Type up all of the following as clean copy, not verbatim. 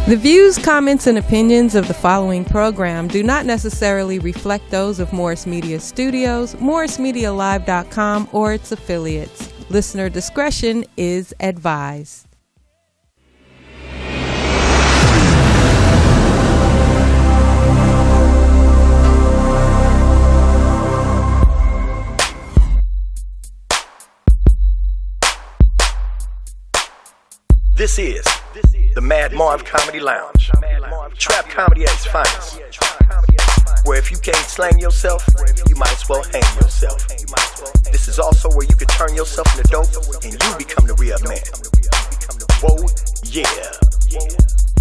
The views, comments, and opinions of the following program do not necessarily reflect those of Morris Media Studios, MorrisMediaLive.com, or its affiliates. Listener discretion is advised. This is the Mad Marv Comedy Lounge. Trap comedy at its finest. Where if you can't slang yourself, you might as well hang yourself. This is also where you can turn yourself into dope and you become the real man. Whoa, yeah.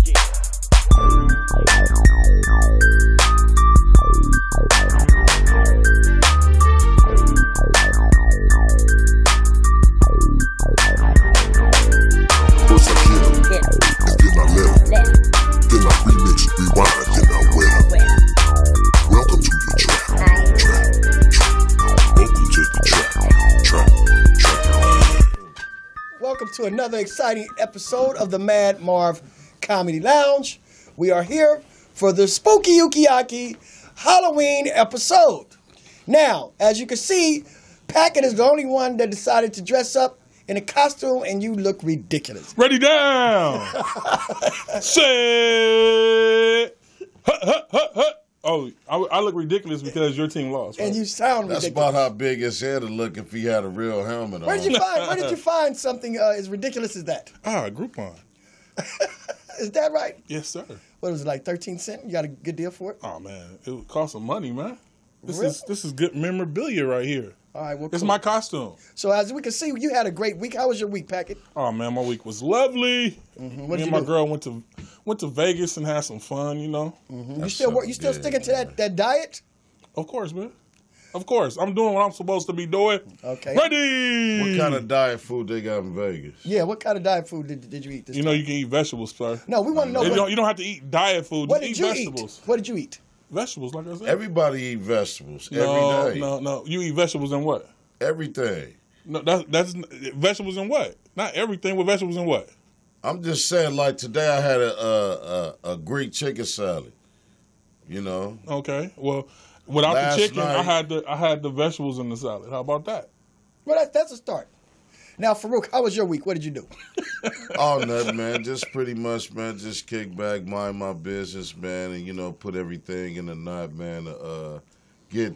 First I hit 'em, and then I let 'em. Then I remix, rewind, then I wet 'em. Welcome to the trap. Welcome to the trap. Welcome to another exciting episode of the Mad Marv Comedy Lounge. We are here for the Spooky Ukiaki Halloween episode. Now, as you can see, Packett is the only one that decided to dress up in a costume, and you look ridiculous. Ready down. Say. Oh, I look ridiculous because your team lost. Right? And you sound That's ridiculous. about how big his head would look if he had a real helmet on. Where did you find something as ridiculous as that? Groupon. Is that right? Yes, sir. What was it, like 13 cents? You got a good deal for it? Oh man, it would cost some money, man. This Really? is good memorabilia right here. All right, well, It's cool. my costume. So as we can see, you had a great week. How was your week, Packett? Oh man, my week was lovely. What Me did and you my do? girl went to Vegas and had some fun. You know. You still sticking to that diet? Of course, man. Of course, I'm doing what I'm supposed to be doing. Okay. Ready. What kind of diet food they got in Vegas? Yeah, what kind of diet food did you eat this You time? know you can eat vegetables, sir. No, we want to know You don't have to eat diet food. what Just did eat you vegetables. eat? What did you eat? Vegetables, like I said. Everybody eat vegetables No, every day. no. You eat vegetables in what? Everything. No, that's vegetables in what? Not everything with vegetables in what? I'm just saying, like today I had a Greek chicken salad. You know, Okay. Well, without Last the chicken, night- I had the vegetables in the salad. How about that? Well, that's a start. Now, Farouk, how was your week? What did you do? oh nothing, man. Just pretty much, man. Just kick back, mind my business, man, and put everything in a knot, man. To get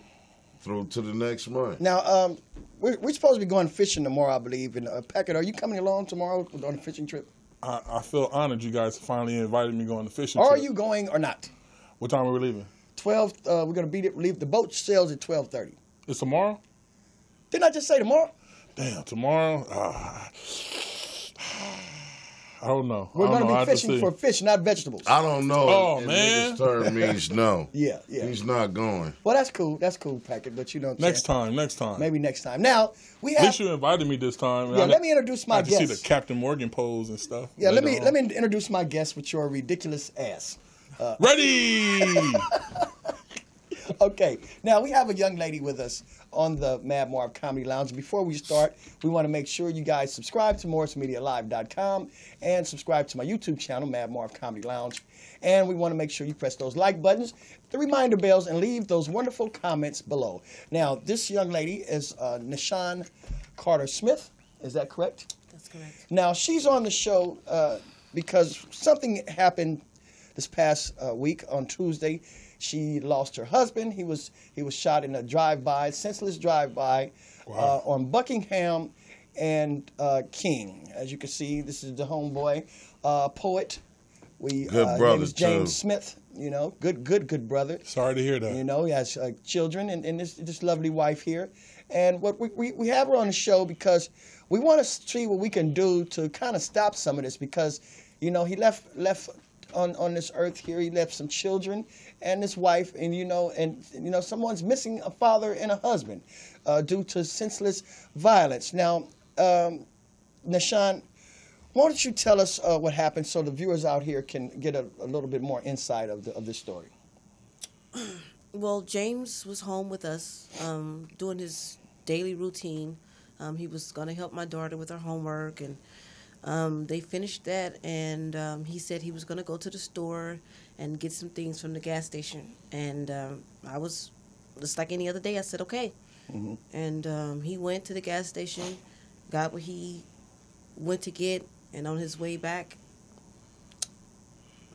through to the next month. Now, we're supposed to be going fishing tomorrow, I believe. And Packett, are you coming along tomorrow on a fishing trip? I feel honored you guys finally invited me going to fishing. Or are trip. you going or not? What time are we leaving? 12. We're going to leave. The boat sails at 12:30. It's tomorrow? Didn't I just say tomorrow? Damn, tomorrow? I don't know. We're I don't going know. I to have be to fishing see. for fish, not vegetables. I don't know. Oh, in man. niggas' term means no. Yeah. He's not going. Well, that's cool. That's cool, Packett. But you know what I'm Next saying? time. Maybe next time. Now, we At have... least you invited me this time. Yeah, let me introduce I my had to see guest. the Captain Morgan pose and stuff. Yeah, let later me on. introduce my guest with your ridiculous ass. Ready! Okay, now we have a young lady with us on the Mad Marv Comedy Lounge. Before we start, we want to make sure you guys subscribe to MorrisMediaLive.com and subscribe to my YouTube channel, Mad Marv Comedy Lounge. And we want to make sure you press those like buttons, the reminder bells, and leave those wonderful comments below. Now, this young lady is Nishan Carter Smith. Is that correct? That's correct. Now, she's on the show because something happened this past week on Tuesday. She lost her husband. He was shot in a drive-by, senseless drive-by, Wow. on Buckingham and King. As you can see, this is the homeboy, poet. Good His brother, name is James too. Smith. Good brother. Sorry to hear that. You know, he has children and this lovely wife here. And what we have her on the show because we want to see what we can do to kind of stop some of this because, he left on this earth here. He left some children and his wife, and someone's missing a father and a husband due to senseless violence. Now, Nishan, why don't you tell us what happened so the viewers out here can get a little bit more insight of this story? Well, James was home with us doing his daily routine. He was going to help my daughter with her homework, and They finished that, and he said he was going to go to the store and get some things from the gas station. And I was, just like any other day, I said, okay. Mm-hmm. And he went to the gas station, got what he went to get, and on his way back,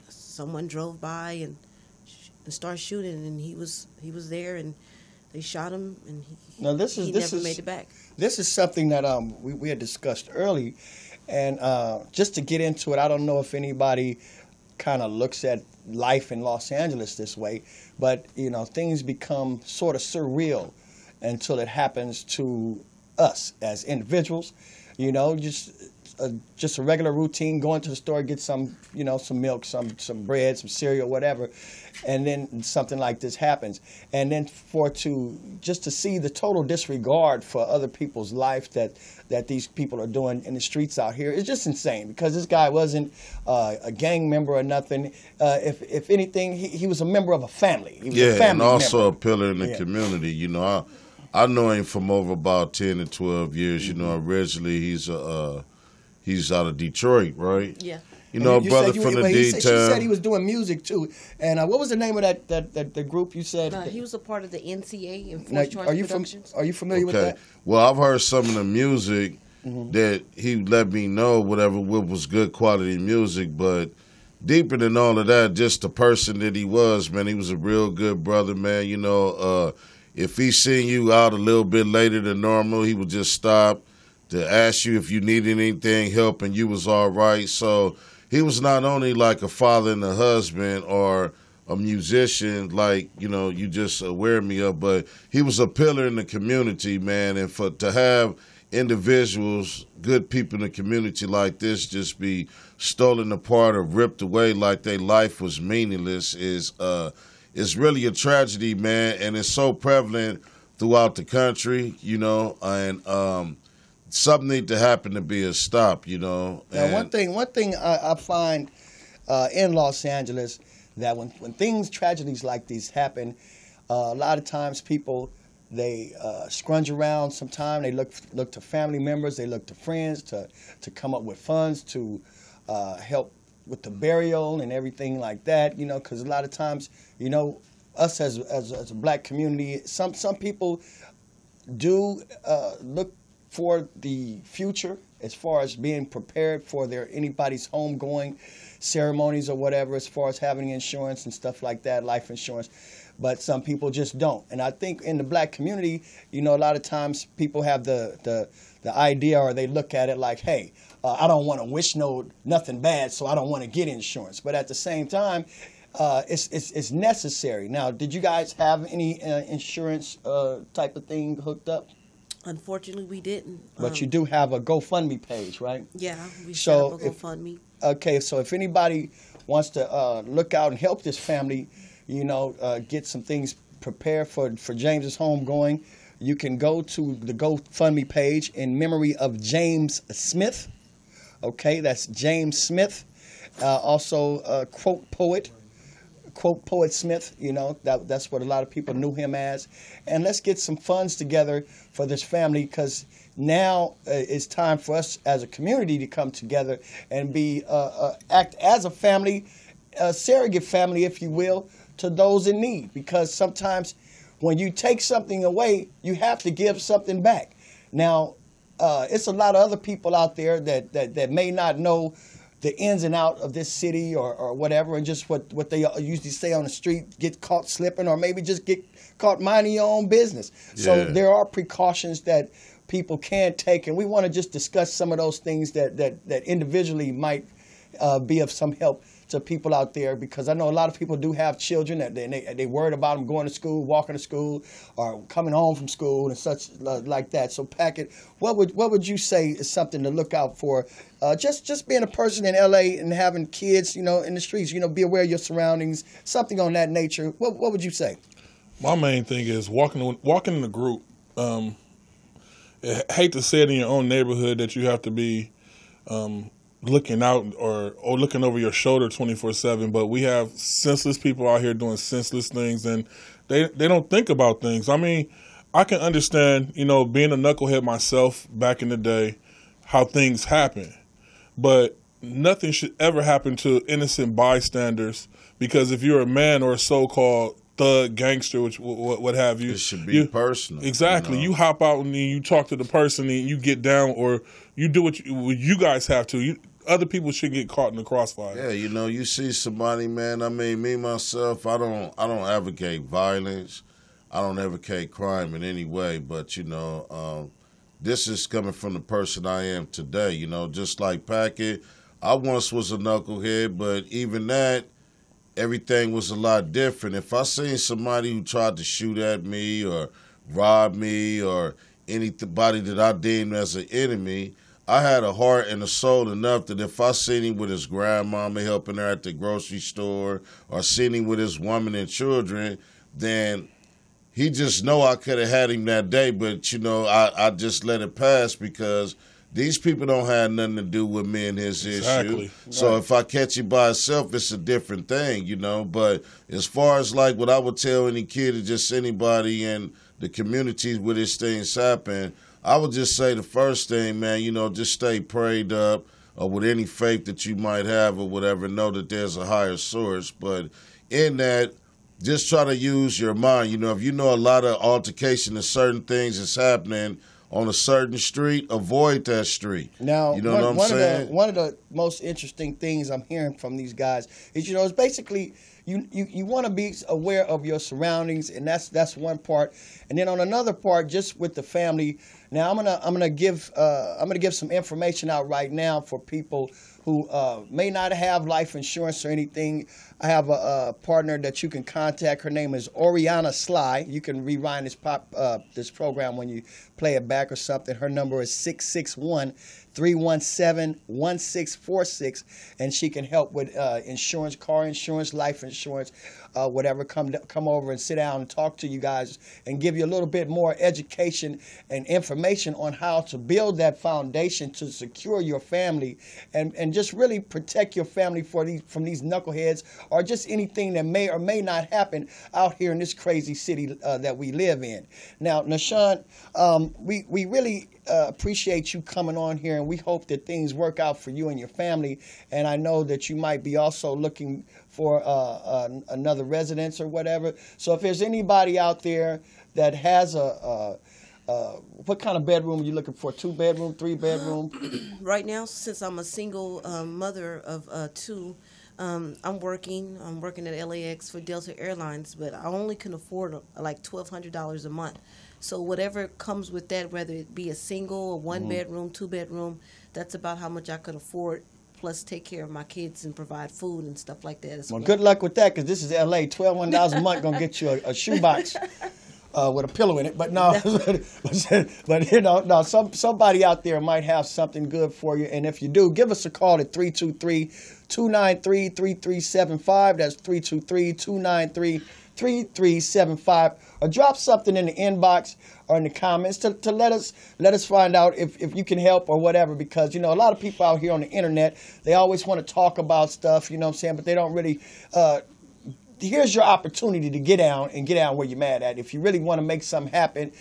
someone drove by and started shooting, and he was there, and they shot him, and he never made it back. This is something that we had discussed early, and just to get into it, I don't know if anybody kind of looks at life in Los Angeles this way, but things become sort of surreal until it happens to us as individuals. Just a regular routine, going to the store, get some milk, some bread, some cereal, whatever, and then something like this happens. And then to see the total disregard for other people's life that these people are doing in the streets out here is just insane, because this guy wasn't a gang member or nothing. If anything, he was a member of a family. He was a family and also member. a pillar in the community. I know him from over about 10 to 12 years. Originally he's out of Detroit, right? Yeah. Brother from the D-Town. She said he was doing music too. And what was the name of that group you said? He was a part of the NCA, Enforced Charge Productions. Are you familiar with that? Well, I've heard some of the music that he let me know, what was good quality music, but deeper than all of that, just the person that he was, man, he was a real good brother, man. If he seen you out a little bit later than normal, he would just stop to ask you if you needed anything, help, and you was all right. So he was not only like a father and a husband or a musician like, you just aware me of, but he was a pillar in the community, man. And to have individuals, good people in the community like this just be stolen apart or ripped away like their life was meaningless is really a tragedy, man. And it's so prevalent throughout the country, and something need to happen to be a stop, Now, one thing I find in Los Angeles, that when tragedies like these happen, a lot of times people, they scrunge around sometime. They look to family members, they look to friends to come up with funds to help with the burial and everything like that, because a lot of times, us as a black community, some people do look for the future as far as being prepared for anybody's homegoing ceremonies or whatever, as far as having insurance and stuff like that, life insurance. But some people just don't. And I think in the black community, a lot of times people have the idea, or they look at it like, hey, I don't want to wish nothing bad, so I don't want to get insurance. But at the same time, it's necessary. Now, did you guys have any insurance type of thing hooked up? Unfortunately, we didn't. But you do have a GoFundMe page, right? Yeah, we set up a GoFundMe. Okay, so if anybody wants to look out and help this family, get some things prepared for James's homegoing, you can go to the GoFundMe page in memory of James Smith. Okay, that's James Smith. Also, quote poet Smith, that's what a lot of people knew him as. And let's get some funds together for this family, because now it's time for us as a community to come together and act as a family, a surrogate family, if you will, to those in need. Because sometimes when you take something away, you have to give something back. Now, it's a lot of other people out there that may not know the ins and out of this city or whatever, and just what they usually say on the street, get caught slipping, or maybe just get caught minding your own business. Yeah. So there are precautions that people can take, and we want to just discuss some of those things that individually might be of some help to people out there, because I know a lot of people do have children that they worried about them going to school, walking to school, or coming home from school and such like that. So, Packett, what would you say is something to look out for? Just being a person in LA and having kids, in the streets, be aware of your surroundings, something on that nature. What would you say? My main thing is walking in the group. I hate to say it in your own neighborhood that you have to be looking out or looking over your shoulder 24/7, but we have senseless people out here doing senseless things, and they don't think about things. I mean, I can understand, being a knucklehead myself back in the day, how things happen. but nothing should ever happen to innocent bystanders, because if you're a man or a so-called thug, gangster, which what have you, it should be personal. Exactly. You hop out and you talk to the person and you get down, or you do what you guys have to. Other people should get caught in the crossfire. Yeah, you see somebody, man. I mean, me myself, I don't advocate violence. I don't advocate crime in any way. But this is coming from the person I am today. Just like Packett, I once was a knucklehead, but even that, everything was a lot different. If I seen somebody who tried to shoot at me or rob me or anybody that I deemed as an enemy, I had a heart and a soul enough that if I seen him with his grandmama helping her at the grocery store or seen him with his woman and children, then he just know I could have had him that day. But, I just let it pass because these people don't have nothing to do with me and his issue. So if I catch you by itself, it's a different thing, But as far as like what I would tell any kid or just anybody in the communities where these things happen, I would just say the first thing, man, just stay prayed up or with any faith that you might have or whatever, know that there's a higher source. But in that, just try to use your mind. If you know a lot of altercation and certain things is happening on a certain street, avoid that street. Now, you know what I'm saying? One of the most interesting things I'm hearing from these guys is, it's basically you want to be aware of your surroundings, and that's one part. And then on another part, just with the family. Now, I'm gonna give some information out right now for people who may not have life insurance or anything. I have a partner that you can contact. Her name is Oriana Sly. You can rewind this program when you play it back or something. Her number is 661-317-1646, and she can help with insurance, car insurance, life insurance, whatever. Come over and sit down and talk to you guys and give you a little bit more education and information on how to build that foundation to secure your family and just really protect your family from these knuckleheads or just anything that may or may not happen out here in this crazy city that we live in. Now, Nashawn, we really appreciate you coming on here, and we hope that things work out for you and your family. And I know that you might be also looking for another residence or whatever. So if there's anybody out there that has what kind of bedroom are you looking for? 2-bedroom, 3-bedroom? Right now, since I'm a single mother of 2, I'm working at LAX for Delta Airlines, but I only can afford like $1,200 a month. So whatever comes with that, whether it be a single, a 1-bedroom, 2-bedroom, that's about how much I could afford, plus take care of my kids and provide food and stuff like that as well. Good luck with that, because this is LA. $1,200 a month gonna get you a shoebox with a pillow in it. But no, but somebody out there might have something good for you. And if you do, give us a call at 323-293-3375. That's 323-293-3375. Or drop something in the inbox or in the comments to let us find out if you can help or whatever, because a lot of people out here on the internet, they always want to talk about stuff, you know what I'm saying, but they don't really here's your opportunity to get down where you're mad at. If you really want to make something happen,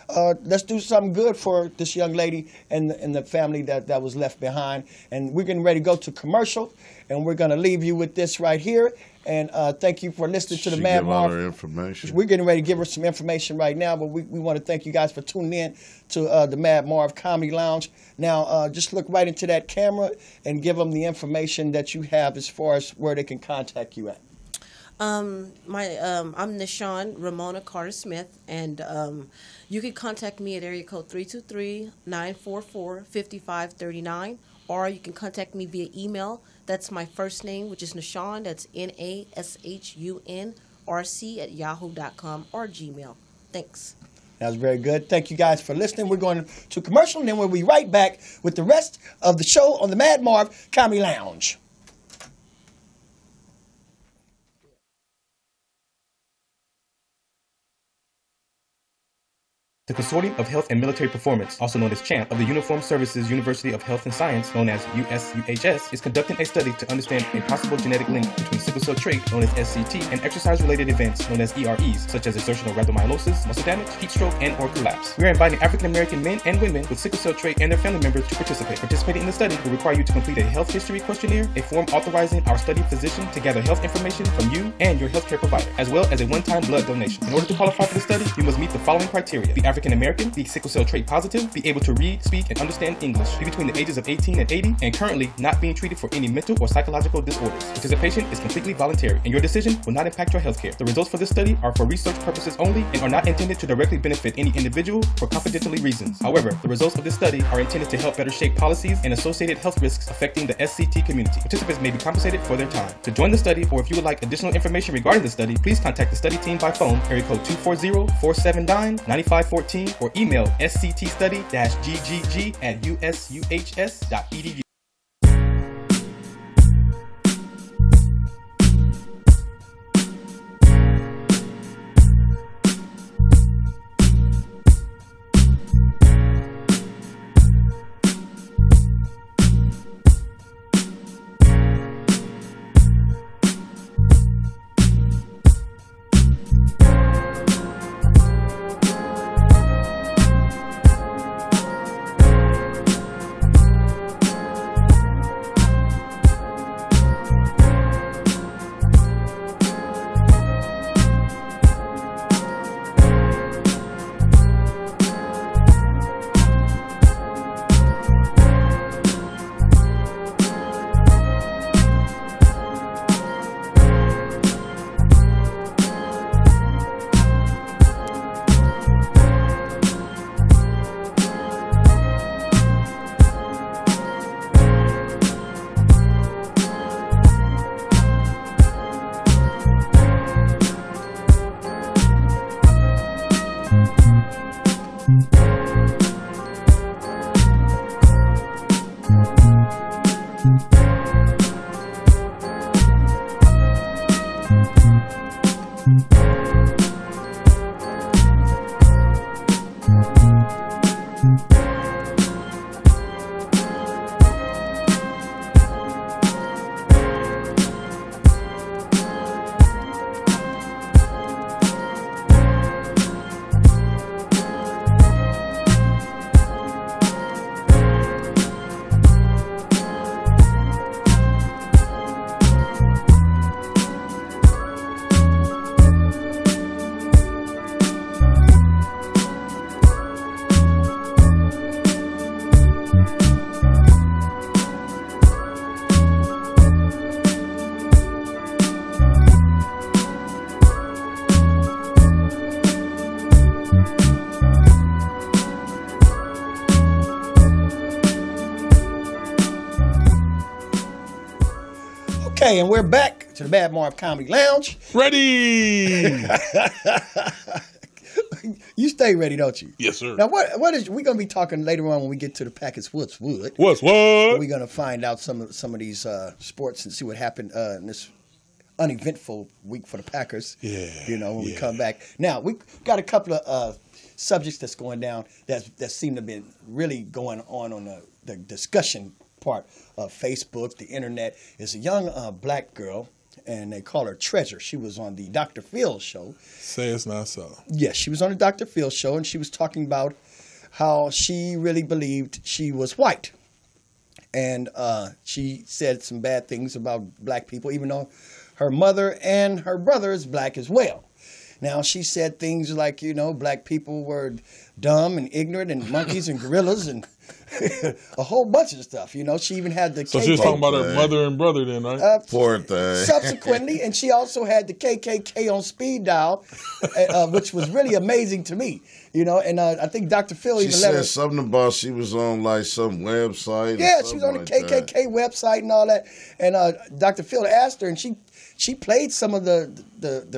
let's do something good for this young lady and the family that was left behind. And we're getting ready to go to commercial, and we're going to leave you with this right here. And thank you for listening to the Mad Marv. Information. We're getting ready to give her some information right now, but we want to thank you guys for tuning in to the Mad Marv Comedy Lounge. Now, just look right into that camera and give them the information that you have as far as where they can contact you at. I'm Nashawn Ramona Carter Smith, and you can contact me at area code 323-944-5539, or you can contact me via email. That's my first name, which is Nashawn. That's NASHUNRC@yahoo.com or Gmail. Thanks. That was very good. Thank you guys for listening. We're going to commercial, and then we'll be right back with the rest of the show on the Mad Marv Comedy Lounge. The Consortium of Health and Military Performance, also known as CHAMP, of the Uniformed Services University of Health and Science, known as USUHS, is conducting a study to understand a possible genetic link between sickle cell trait, known as SCT, and exercise-related events, known as EREs, such as exertional rhabdomyolysis, muscle damage, heat stroke, and or collapse. We are inviting African-American men and women with sickle cell trait and their family members to participate. Participating in the study will require you to complete a health history questionnaire, a form authorizing our study physician to gather health information from you and your healthcare provider, as well as a one-time blood donation. In order to qualify for the study, you must meet the following criteria: be African-American, be sickle cell trait positive, be able to read, speak, and understand English, be between the ages of 18 and 80, and currently not being treated for any mental or psychological disorders. Participation is completely voluntary, and your decision will not impact your healthcare. The results for this study are for research purposes only and are not intended to directly benefit any individual for confidentiality reasons. However, the results of this study are intended to help better shape policies and associated health risks affecting the SCT community. Participants may be compensated for their time. To join the study, or if you would like additional information regarding the study, please contact the study team by phone, area code 240-479-9514, or email sctstudy-ggg@usuhs.edu. Okay, and we're back to the Mad Marv Comedy Lounge. Ready? You stay ready, don't you? Yes, sir. Now, what is we're gonna be talking later on when we get to the Packers What's Wood? What's what? We're gonna find out some of these sports and see what happened in this uneventful week for the Packers. Yeah. You know, when we come back. Now we got a couple of subjects that's going down that seem to be really going on the discussion part of Facebook, the internet. Is a young black girl, and they call her Treasure. She was on the Dr. Phil show. Say it's not so. Yes, she was on the Dr. Phil show, and she was talking about how she really believed she was white. And she said some bad things about black people, even though her mother and her brother is black as well. Now, she said things like, you know, black people were dumb and ignorant and monkeys and gorillas and a whole bunch of stuff. You know, she even had the So she was talking about her mother and brother then, right? Poor thing. Subsequently, and she also had the KKK on speed dial, which was really amazing to me. You know, and I think Dr. Phil She even let her. said something about she was on like some website. Yeah, she was on the KKK website and all that. And Dr. Phil asked her, and she played some of the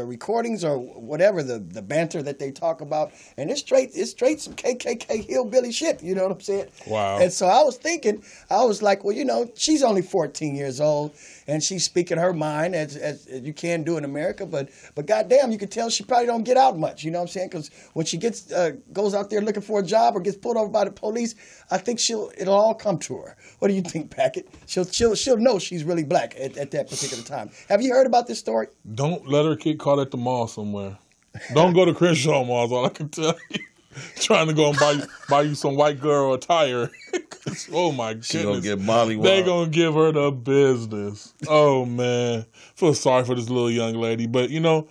recordings or whatever, the banter that they talk about, and it's straight some KKK hillbilly shit. You know what I'm saying? Wow. And so I was thinking, I was like, well, she's only 14 years old, and she's speaking her mind as you can do in America. But goddamn, you can tell she probably don't get out much. You know what I'm saying? Because when she goes out there looking for a job or gets pulled over by the police, I think it'll all come to her. What do you think, Packett? She'll know she's really black at that particular time. Have you heard about this story? Don't let her get caught at the mall somewhere. Don't go to Crenshaw Mall, is all I can tell you. Trying to go and buy you some white girl attire. Oh, my goodness. She gonna get Molly. They gonna give her the business. Oh, man. Feel sorry for this little young lady. But, I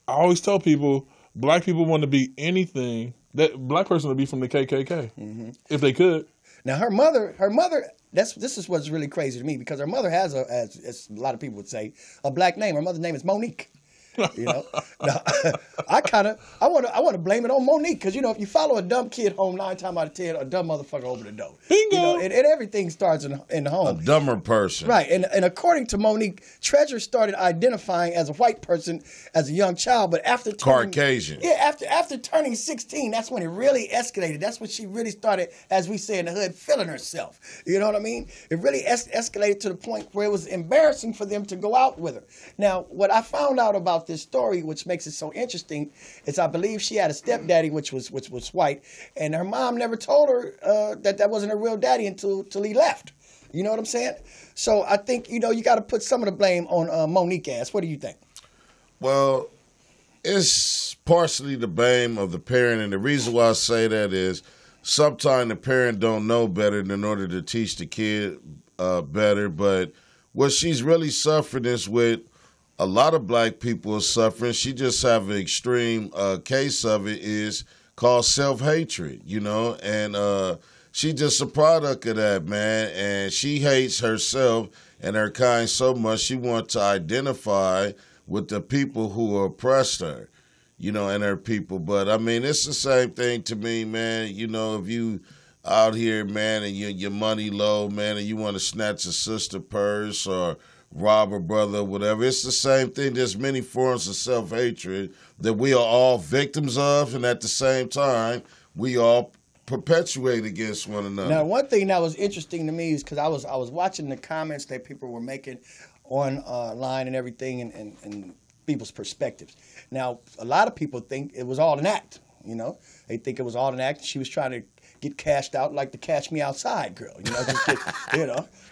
always tell people, black people want to be anything. That black person would be from the KKK, if they could. Now, her mother. This is what's really crazy to me, because her mother has, as a lot of people would say, a black name. Her mother's name is Monique. Now, I want to blame it on Monique, because if you follow a dumb kid home, 9 times out of 10, a dumb motherfucker over the door. Bingo. And everything starts in the home. A dumber person, right? And according to Monique, Treasure started identifying as a white person as a young child, but after Caucasian. Yeah, after turning 16, that's when it really escalated. That's when she really started, as we say in the hood, feeling herself. You know what I mean? It really escalated to the point where it was embarrassing for them to go out with her. Now, what I found out about this story, which makes it so interesting, is I believe she had a stepdaddy which was white, and her mom never told her that wasn't her real daddy until he left. You know what I'm saying? So I think you got to put some of the blame on Monique ass. What do you think? Well, it's partially the blame of the parent, and the reason why I say that is sometimes the parent don't know better in order to teach the kid better. But what she's really suffering is with a lot of black people are suffering. She just have an extreme case of it is called self-hatred, and she just a product of that, man. And she hates herself and her kind so much she wants to identify with the people who oppressed her, and her people. But, I mean, it's the same thing to me, man. If you out here, man, and your money low, man, and you want to snatch a sister purse or rob a brother or whatever, it's the same thing. There's many forms of self-hatred that we are all victims of, and at the same time, we all perpetuate against one another. Now, one thing that was interesting to me is because I was watching the comments that people were making online and everything, and people's perspectives. Now, a lot of people think it was all an act. They think it was all an act. She was trying to get cashed out like the Cash Me Outside girl. Just get,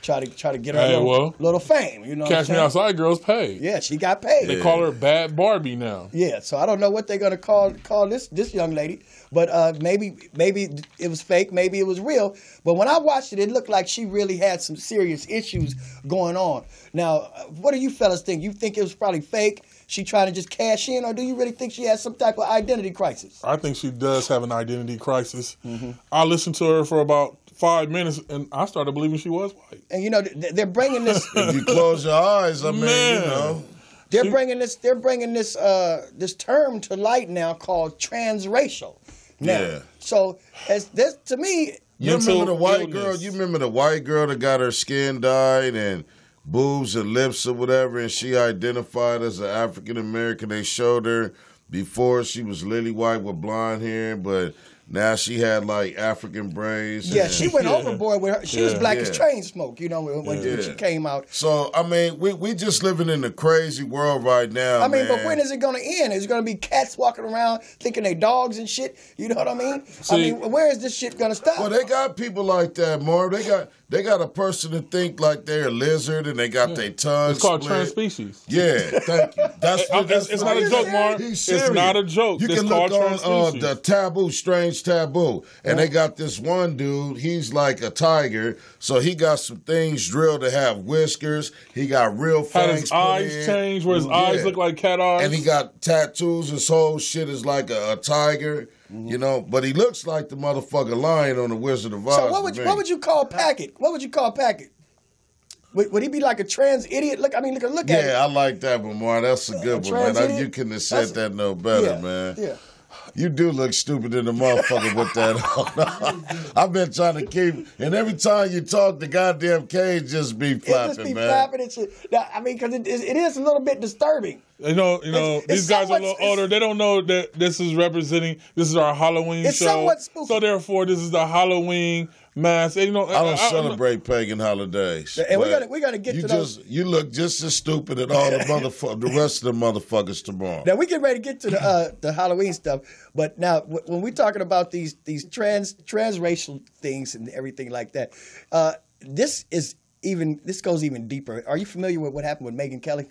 try to get her little fame. Cash Me Outside girls paid. Yeah, she got paid. They call her Bad Barbie now. Yeah, so I don't know what they're gonna call this young lady, but maybe it was fake, maybe it was real. But when I watched it, it looked like she really had some serious issues going on. Now, what do you fellas think? You think it was probably fake? She trying to just cash in, or do you really think she has some type of identity crisis? I think she does have an identity crisis. I listened to her for about 5 minutes, and I started believing she was white. And they're bringing this. If you close your eyes, I mean, they're bringing this this term to light now called transracial. Now, yeah. So as this to me, you remember the white girl? You remember the white girl that got her skin dyed and boobs and lips or whatever, and she identified as an African American. They showed her before she was lily white with blonde hair, but now she had like African braids. Yeah, she went overboard with her. She was black as train smoke, when she came out. So, I mean, we just living in a crazy world right now, I mean, man. but when is it going to end? Is it going to be cats walking around thinking they dogs and shit? You know what I mean? See, where is this shit going to stop? Well, they got people like that, Marv. They got a person that think like they're a lizard and they got their tongue It's called split. transspecies. Yeah, thank you. It's not a joke, Marv. It's not a joke. You It's can look called on transspecies. the Taboo, Strange Taboo, and they got this one dude. He's like a tiger, so he got some things drilled to have whiskers. He got real fangs. Had his eyes changed, where his eyes look like cat eyes. And he got tattoos. His whole shit is like a tiger. But he looks like the motherfucking lion on the Wizard of Oz. So what would you call Packett? What would you call Packett? Would he be like a trans idiot? Look at it. Yeah, I like that one, Marv. That's a good one, man. You couldn't have said that no better, man. Yeah. You do look stupid in the motherfucker with that on. I've been trying to keep, and every time you talk, the goddamn cage just be flapping, It just be man. flapping and shit. Now, I mean, because it is a little bit disturbing. You know, these guys are a little older. They don't know that this is our Halloween It's show. somewhat spooky. So therefore, this is the Halloween mask. And, I don't celebrate pagan holidays. And we gotta get to those. You look just as stupid as all the rest of the motherfuckers tomorrow. Now we get ready to get to the Halloween stuff, but now when we're talking about these transracial things and everything like that, this goes even deeper. Are you familiar with what happened with Megyn Kelly?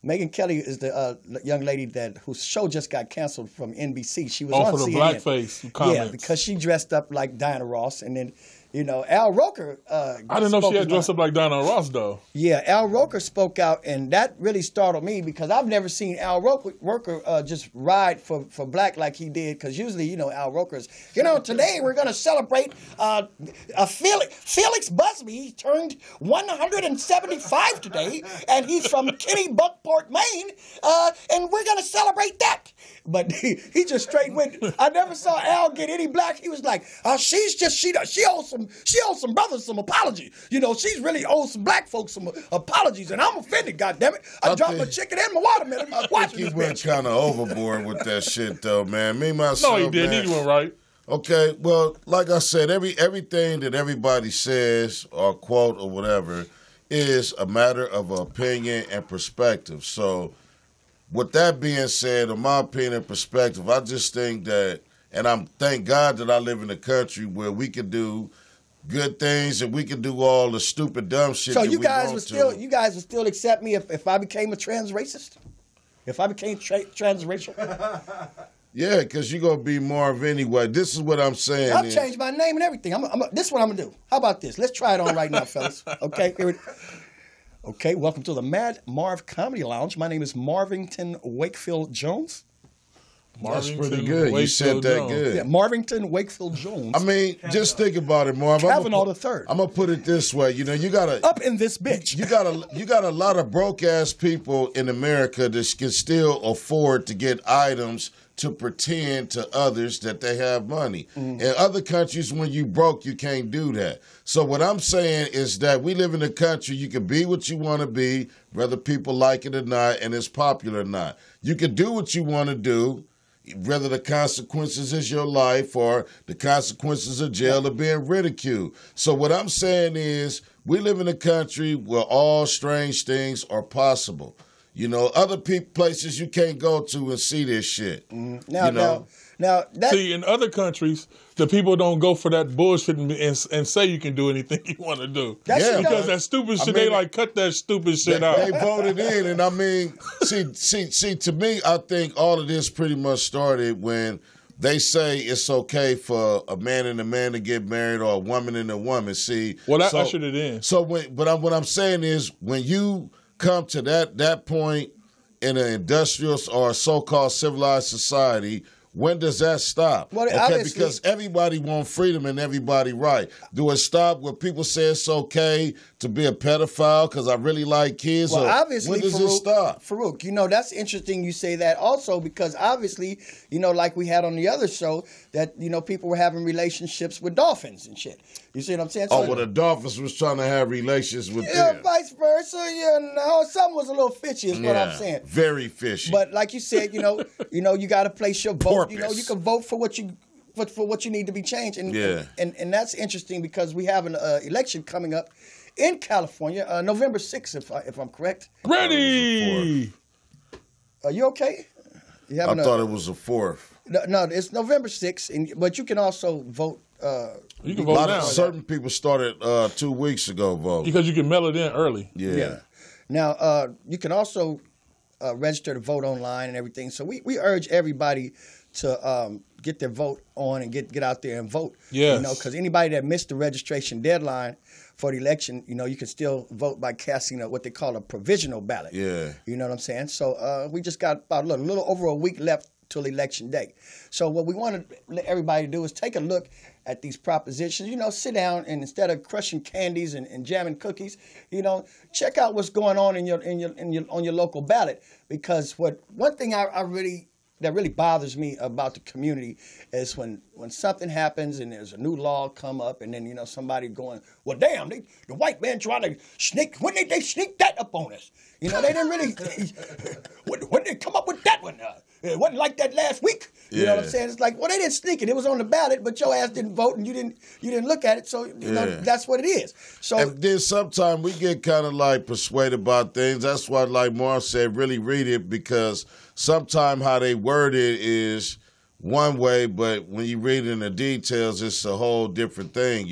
Megyn Kelly is the young lady whose show just got canceled from NBC. She was on for the CNN. blackface comments. Yeah, because she dressed up like Diana Ross, and then Al Roker. I didn't know she had dressed up like Diana Ross though. Yeah, Al Roker spoke out, and that really startled me because I've never seen Al Roker just ride for black like he did. Because usually, Al Roker's, today we're going to celebrate Felix Busby. He turned 175 today, and he's from Kennebunkport, Maine, and we're going to celebrate that. But he just straight went. I never saw Al get any black. He was like, she owes some brothers some apology. She's really owes some black folks some apologies, and I'm offended. Goddammit, I dropped my chicken and my watermelon. I think he went kind of overboard with that shit, though, man. Me myself, no, he didn't. Man, he went right. Okay, well, like I said, everything that everybody says or quote or whatever is a matter of opinion and perspective. So, with that being said, in my opinion and perspective, I just think that, and thank God that I live in a country where we can do good things and we can do all the stupid dumb shit. So you guys would still accept me if I became a trans-racist? If I became transracial? Yeah, because you're going to be Marv anyway. This is what I'm saying. I've changed my name and everything. This is what I'm going to do. How about this? Let's try it on right now, fellas. Okay, Okay, welcome to the Mad Marv Comedy Lounge. My name is Marvington Wakefield Jones. That's pretty good. You said that good. Yeah, Marvington Wakefield Jones. I mean, just think about it, Marv. Kavanaugh the third. I'm gonna put it this way. You gotta up in this bitch. You got a lot of broke ass people in America that can still afford to get items to pretend to others that they have money. In other countries, when you broke, you can't do that. So what I'm saying is that we live in a country you can be what you want to be, whether people like it or not, and it's popular or not. You can do what you want to do, whether the consequences is your life or the consequences of jail or being ridiculed. So what I'm saying is we live in a country where all strange things are possible. Other places you can't go to and see this shit. Now, see, in other countries, the people don't go for that bullshit and say you can do anything you want to do. Because that stupid shit, they cut that stupid shit out. They voted in, and I mean, see, to me, I think all of this pretty much started when they say it's okay for a man and a man to get married or a woman and a woman. See, well, that ushered it in. So, what I'm saying is when you come to that point in an industrial or so-called civilized society, when does that stop? Well, okay, because everybody wants freedom and everybody right. Do it stop when people say it's okay to be a pedophile because I really like kids? Well, or obviously, when does it stop? Farouk, that's interesting you say that also because obviously, like we had on the other show, that, people were having relationships with dolphins and shit. You see what I'm saying? So, the dolphins was trying to have relations with them. Yeah, vice versa, something was a little fishy is what I'm saying. Very fishy. But like you said, you got to place your vote. You can vote for what you need to be changed. And that's interesting because we have an election coming up in California, November 6th, if I'm correct. Ready? Are you okay? I thought it was the 4th. No, it's November 6th, but you can also vote. You can vote now. Certain people started 2 weeks ago voting. Because you can mail it in early. Yeah. Now, you can also register to vote online and everything. So we urge everybody to get their vote on and get out there and vote. Yes. Because anybody that missed the registration deadline for the election, you can still vote by casting what they call a provisional ballot. Yeah. You know what I'm saying? So we just got about a little over a week left till election day. So what we want to let everybody do is take a look at these propositions. Sit down and instead of crushing candies and jamming cookies, check out what's going on on your local ballot. Because one thing I really that really bothers me about the community is when something happens and there's a new law come up, and then somebody going, well, damn, the white man trying to sneak. When did they sneak that up on us? They didn't really. When did they come up with that one? It wasn't like that last week. You know what I'm saying? It's like, well, they didn't sneak it. It was on the ballot, but your ass didn't vote, and you didn't look at it. So that's what it is. So and then sometimes we get kind of like persuaded about things. That's why, like Marv said, really read it, because sometimes how they word it is one way, but when you read in the details, it's a whole different thing,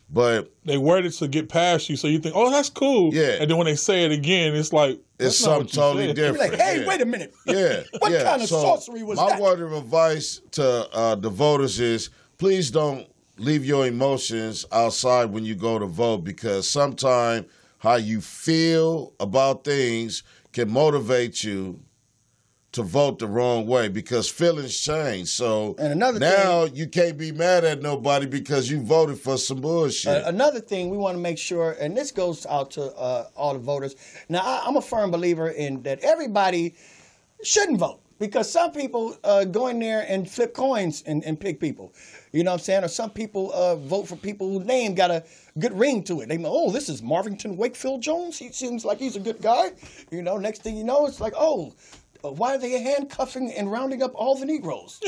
But they word it to get past you, so you think, oh, that's cool. Yeah. And then when they say it again, it's like, it's something totally different. You're like, hey, wait a minute. Yeah. What kind of sorcery was that? My word of advice to the voters is, please don't leave your emotions outside when you go to vote, because sometimes how you feel about things can motivate you to vote the wrong way, because feelings change. So and another now thing, you can't be mad at nobody because you voted for some bullshit. Another thing we want to make sure, and this goes out to all the voters. Now, I'm a firm believer in that everybody shouldn't vote, because some people go in there and flip coins and pick people. You know what I'm saying? Or some people vote for people whose name got a good ring to it. They go, oh, this is Marvington Wakefield Jones. He seems like he's a good guy. Next thing you know, it's like, oh, why are they handcuffing and rounding up all the Negroes?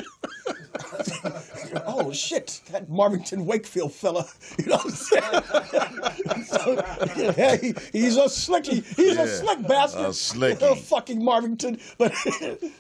Oh, shit, that Marvington Wakefield fella. You know what I'm saying? He's a slicky. He's a slick bastard. Slicky. Fucking Marvington. But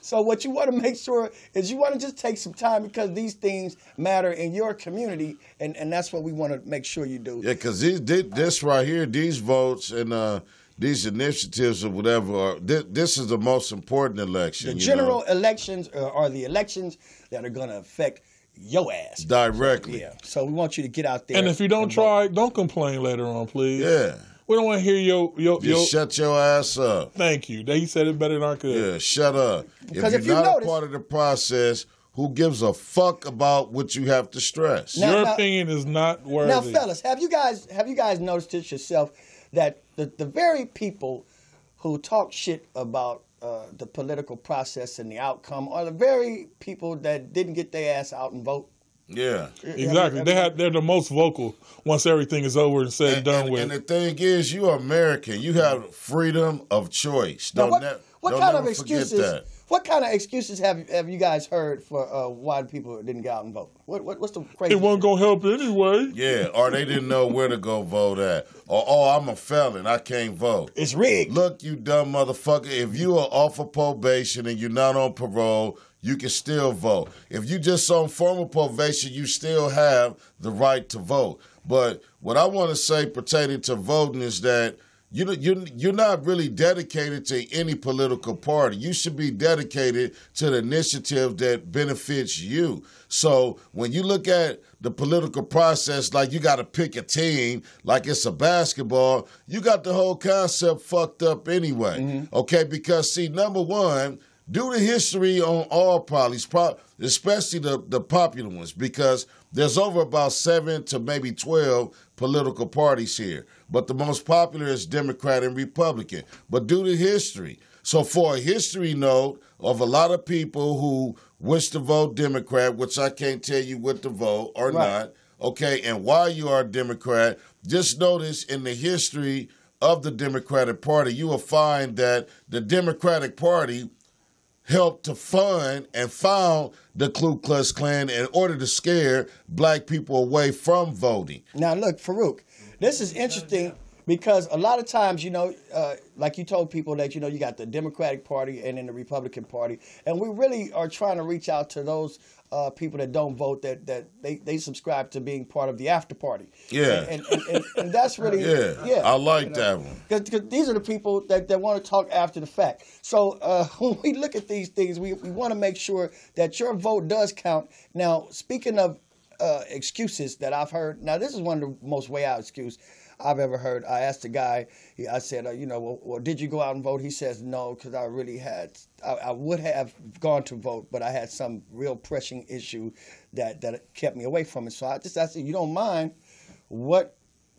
so what you want to make sure is you want to just take some time, because these things matter in your community, and that's what we want to make sure you do. Yeah, because this right here, these votes and these initiatives or whatever, this is the most important election. The general elections are the elections that are going to affect your ass. Directly. Yeah. So we want you to get out there. And if you don't try, don't complain later on, please. Yeah. We don't want to hear your shut your ass up. Thank you. He said it better than I could. Yeah, shut up. Because if you're not a part of the process, who gives a fuck about what you have to stress? Your opinion is not worthy. Now, fellas, have you guys noticed this yourself, that the very people who talk shit about the political process and the outcome are the very people that didn't get their ass out and vote? Yeah. Exactly. They're the most vocal once everything is over and said and done with. And the thing is, you're American. You have freedom of choice. Now, what kind of excuses? What kind of excuses have you guys heard for why people didn't get out and vote? What's the crazy? It wasn't gonna help anyway. Yeah, or they didn't know where to go vote at. Or, I'm a felon, I can't vote. It's rigged. Look, you dumb motherfucker, if you are off of probation and you're not on parole, you can still vote. If you just on formal probation, you still have the right to vote. But what I want to say pertaining to voting is that you're not really dedicated to any political party. You should be dedicated to the initiative that benefits you. So when you look at the political process, like you got to pick a team, like it's a basketball, you got the whole concept fucked up anyway. Mm-hmm. Okay, because see, number one, do the history on all parties, especially the popular ones, because there's over about 7 to maybe 12 political parties here. But the most popular is Democrat and Republican. But do the history. So for a history note of a lot of people who wish to vote Democrat, which I can't tell you what to vote or not, okay, and why you are a Democrat, just notice in the history of the Democratic Party, you will find that the Democratic Party helped to fund and found the Ku Klux Klan in order to scare black people away from voting. Now, look, Farouk, this is interesting because a lot of times, like you told people that, you got the Democratic Party and then the Republican Party, and we really are trying to reach out to those people that don't vote, that they subscribe to being part of the after party. Yeah. And that's really, I like that one. Because these are the people that want to talk after the fact. So when we look at these things, we want to make sure that your vote does count. Now, speaking of excuses that I've heard, now this is one of the most way out excuse I've ever heard. I asked the guy, I said, well, did you go out and vote? He says, no, because I really I would have gone to vote, but I had some real pressing issue that kept me away from it. So I said, you don't mind, what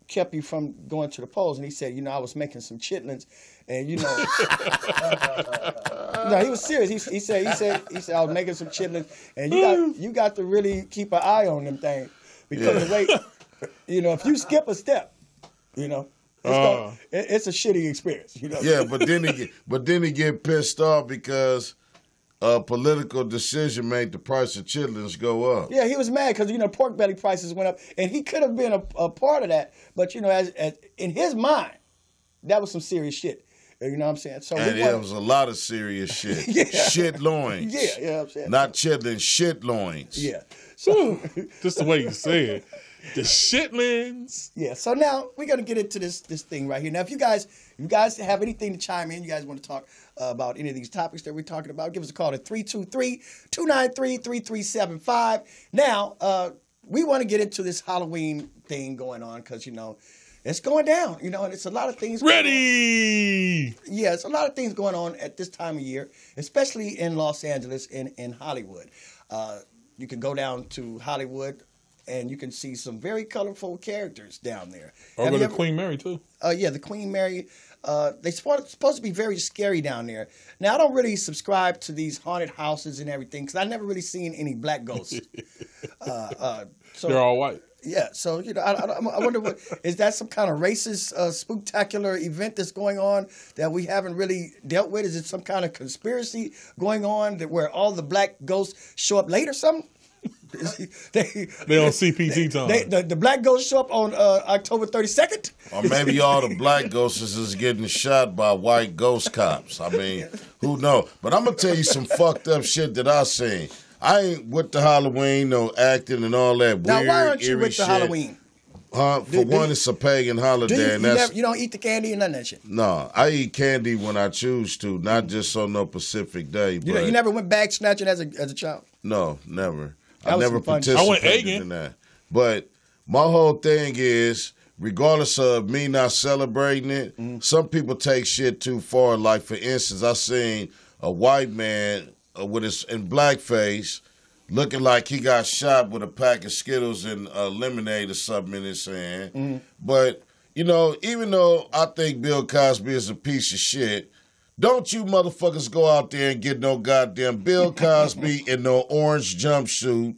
kept you from going to the polls? And he said, I was making some chitlins, and No, he was serious. He said I was making some chitlins, and you got to really keep an eye on them things because the way, if you skip a step, it's a shitty experience. Yeah, but then he get pissed off because a political decision made the price of chitlins go up. Yeah, he was mad because pork belly prices went up, and he could have been a part of that. But as in his mind, that was some serious shit. You know what I'm saying? So it was a lot of serious shit. Yeah. Shit loins. Yeah, you know what I'm saying? Not chitlins, shit loins. Yeah. So just the way you say it. The shitlins. Yeah, so now we're gonna get into this thing right here. Now, if you guys have anything to chime in, you guys want to talk about any of these topics that we're talking about, give us a call at 323-293-3375. Now, we want to get into this Halloween thing going on because it's going down. And it's a lot of things. Ready? Yeah, it's a lot of things going on at this time of year, especially in Los Angeles and in Hollywood. You can go down to Hollywood, and you can see some very colorful characters down there. Or go to Queen Mary, too. Yeah, the Queen Mary. They're supposed to be very scary down there. Now, I don't really subscribe to these haunted houses and everything because I've never really seen any black ghosts. So, they're all white. Yeah, so, I wonder is that some kind of racist, spooktacular event that's going on that we haven't really dealt with? Is it some kind of conspiracy going on where all the black ghosts show up late or something? They on CPT time. The black ghosts show up on October 32nd? Or maybe all the black ghosts is getting shot by white ghost cops. I mean, who knows? But I'm going to tell you some fucked up shit that I seen. I ain't with the Halloween, no acting and all that now, weird, why aren't you with shit. the Halloween? It's a pagan holiday. You don't eat the candy and none of that shit? No, I eat candy when I choose to, not just on no Pacific day. You never went bag snatching as a child? No, never. I never participated I went egging. in that. But my whole thing is, regardless of me not celebrating it, some people take shit too far. Like, for instance, I seen a white man with his in blackface looking like he got shot with a pack of Skittles and lemonade or something in his hand. But, even though I think Bill Cosby is a piece of shit, don't you motherfuckers go out there and get no goddamn Bill Cosby in no orange jumpsuit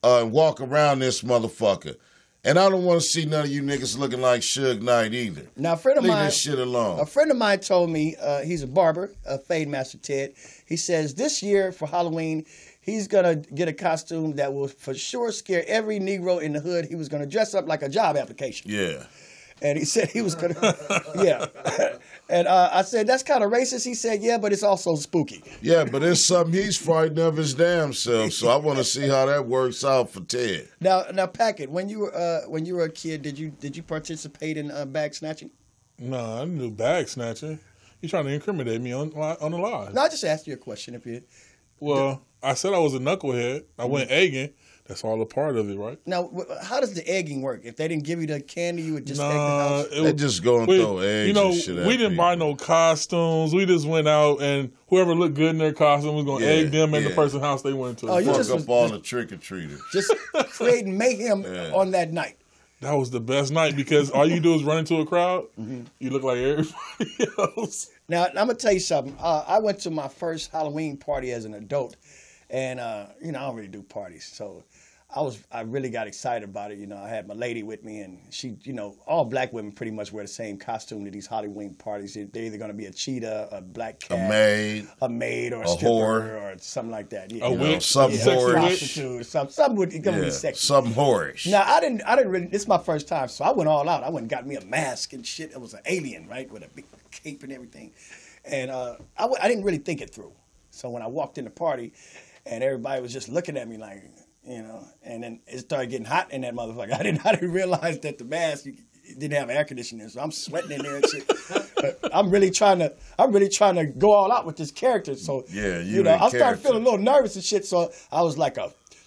and walk around this motherfucker. And I don't want to see none of you niggas looking like Suge Knight either. Now, a friend of mine, leave this shit alone. A friend of mine told me, he's a barber, Fade Master Ted. He says this year for Halloween, he's going to get a costume that will for sure scare every Negro in the hood. He was going to dress up like a job application. Yeah. And he said he was going to, yeah. And I said, that's kind of racist. He said, yeah, but it's also spooky. Yeah, but it's something he's frightened of his damn self. So I want to see how that works out for Ted. Now, Packett, when you were a kid, did you participate in bag snatching? No, I didn't do bag snatching. You trying to incriminate me on the lie? No, I just asked you a question. Well, I said I was a knucklehead. I went egging. That's all a part of it, right? Now, how does the egging work? If they didn't give you the candy, you would just egg the house? They just go and throw eggs and shit at we didn't buy no costumes. We just went out, and whoever looked good in their costume was going to egg them in the person's house they went to. Oh, you fuck up all the trick-or-treaters. Just creating mayhem on that night. That was the best night because all you do is run into a crowd. You look like everybody else. Now, I'm going to tell you something. I went to my first Halloween party as an adult, and, I don't really do parties, so I really got excited about it. I had my lady with me, and she, all black women pretty much wear the same costume to these Halloween parties. They're either going to be a cheetah, a black cat, a maid, or a stripper, whore, or something like that. Yeah, a witch, some whorish, something would be sexy. Some whorish. Now I didn't really. This is my first time, so I went all out. I went and got me a mask and shit. It was an alien, right, with a big cape and everything, and I didn't really think it through. So when I walked in the party, and everybody was just looking at me like. And then it started getting hot in that motherfucker. I didn't realize that the mask didn't have air conditioning, so I'm sweating in there and shit. But I'm really trying to go all out with this character. So I started feeling a little nervous and shit. So I was like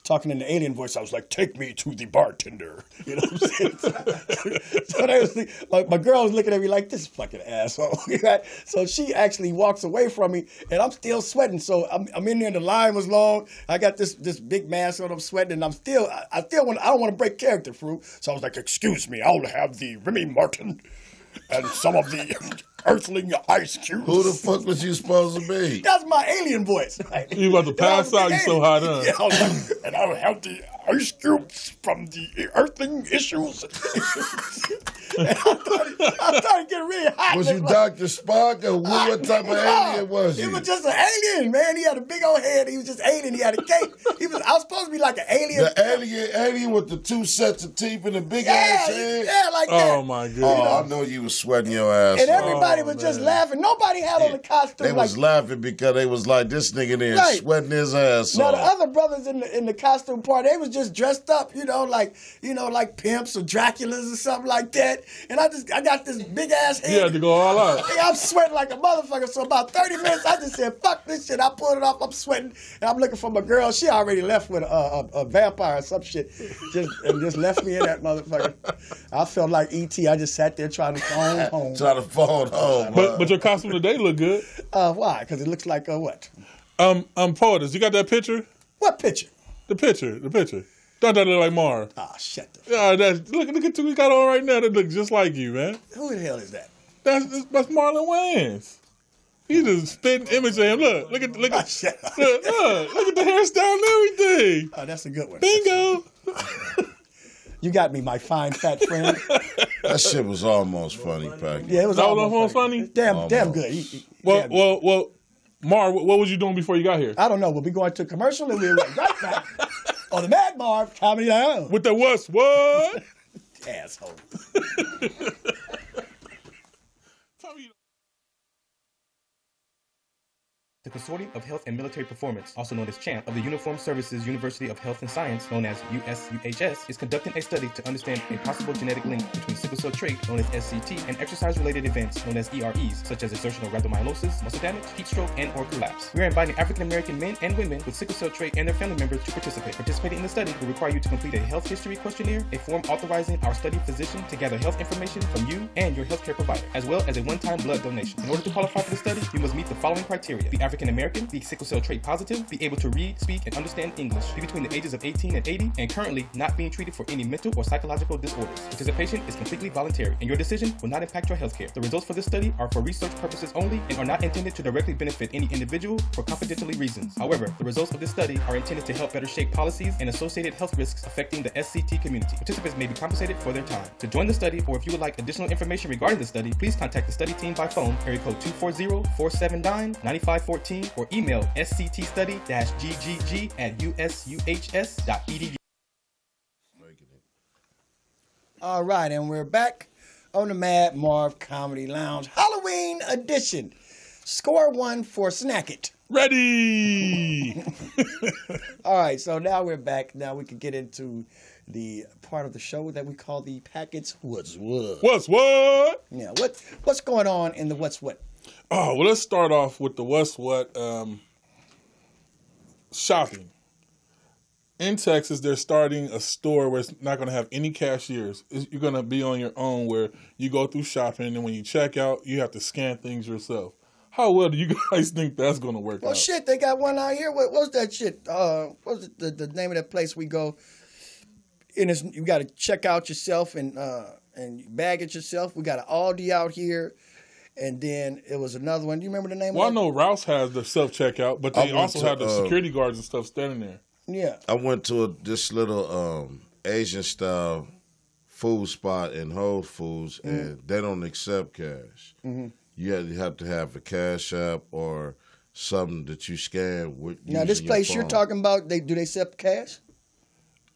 talking in the alien voice. I was like, "Take me to the bartender." You know what I'm saying? So they was my girl was looking at me like this fucking asshole. So she actually walks away from me, and I'm still sweating. So I'm in there. The line was long. I got this big mask on. I'm sweating, and I don't want to break character, fruit. So I was like, "Excuse me, I'll have the Remy Martin and some of the Earthling ice cubes. Who the fuck was you supposed to be? That's my alien voice. Right? You about to pass out, you so hot, huh? Yeah, I was like, and I would have the ice cubes from the earthling issues. And I started getting really hot. Was you Dr. Spock or what type of alien was He you? was just an alien, man. He had a big old head. He was just alien. He had a cape. I was supposed to be like an alien. The alien with the 2 sets of teeth and the big ass head? Yeah, like that. Oh, my goodness. Oh, I know you was sweating your ass And off. everybody was just laughing. Nobody had on the costume. They was laughing because they was like, this nigga there Right. sweating his ass Now off. the other brothers in the costume party, they was just dressed up, like pimps or Draculas or something like that. And I got this big ass head. You had to go all out. Hey, I'm sweating like a motherfucker. So about 30 minutes, I just said, fuck this shit. I pulled it off. I'm sweating. And I'm looking for my girl. She already left with a vampire or some shit. Just left me in that motherfucker. I felt like E.T. I just sat there trying to phone home. Trying to phone home. But your costume today look good. Why? Because it looks like what? POTUS, you got that picture? What picture? The picture. Don't that look like Marv? Ah, shut the Yeah, look at what we got on right now. That look just like you, man. Who the hell is that? That's Marlon Wayans. He just spitting image of him. Look at the hairstyle and everything. Oh, that's a good one. Bingo. You got me, my fine fat friend. That shit was almost funny, Packy. Yeah, it was That was almost funny? Damn Almost. good. Well, Marv, what was you doing before you got here? I don't know. We'll be going to a commercial and we'll be right back on the Mad Marv Comedy Lounge. With the what? Asshole. The Consortium of Health and Military Performance, also known as CHAMP, of the Uniformed Services University of Health and Science, known as USUHS, is conducting a study to understand a possible genetic link between sickle cell trait, known as SCT, and exercise-related events, known as EREs, such as exertional rhabdomyolysis, muscle damage, heat stroke, and/or collapse. We are inviting African-American men and women with sickle cell trait and their family members to participate. Participating in the study will require you to complete a health history questionnaire, a form authorizing our study physician to gather health information from you and your healthcare provider, as well as a one-time blood donation. In order to qualify for the study, you must meet the following criteria: be African American, be sickle cell trait positive, be able to read, speak, and understand English, be between the ages of 18 and 80, and currently not being treated for any mental or psychological disorders. Participation is completely voluntary, and your decision will not impact your healthcare. The results for this study are for research purposes only and are not intended to directly benefit any individual for confidentiality reasons. However, the results of this study are intended to help better shape policies and associated health risks affecting the SCT community. Participants may be compensated for their time. To join the study, or if you would like additional information regarding the study, please contact the study team by phone, area code 240-479-9514, or email sctstudy-ggg@usuhs.edu. All right, and we're back on the Mad Marv Comedy Lounge Halloween edition. Score one for Snack It. Ready. All right, so now we're back. Now we can get into the part of the show that we call the Packets What's What. What's what? Yeah, what's going on in the What's What? Oh, well, let's start off with the what's what shopping. In Texas, they're starting a store where it's not going to have any cashiers. You're going to be on your own, where you go through shopping, and when you check out, you have to scan things yourself. How well do you guys think that's going to work Well, out? shit, they got one out here. What's that shit? What's the name of that place we go? And you got to check out yourself and bag it yourself. We got an Aldi out here. And then it was another one. Do you remember the name Well, of it? I know Rouse has the self-checkout, but they also have the security guards and stuff standing there. Yeah. I went to this little Asian-style food spot in Whole Foods, and they don't accept cash. Mm-hmm. You have to have a cash app or something that you scan with. Now, this place your you're phone. talking about, do they accept cash?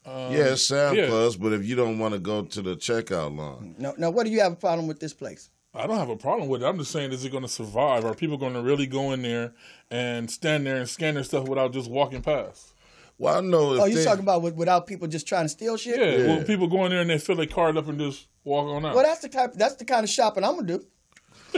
Yeah, it's Sam yeah. Plus, but if you don't want to go to the checkout line. Now, what do you have a problem with this place? I don't have a problem with it. I'm just saying, is it going to survive? Are people going to really go in there and stand there and scan their stuff without just walking past? Well, I know if You're talking about without people just trying to steal shit? Yeah, well, people go in there and they fill their card up and just walk on out. Well, that's the kind of shopping I'm gonna do.